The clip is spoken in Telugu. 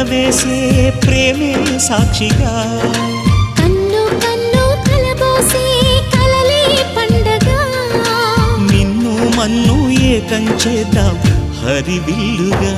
వేసే ప్రేమే సాక్షిగా కన్ను కన్ను కలబోసే కలలే పండగ నిన్ను మన్ను ఏకం చేద్దాం హరివిల్లుగా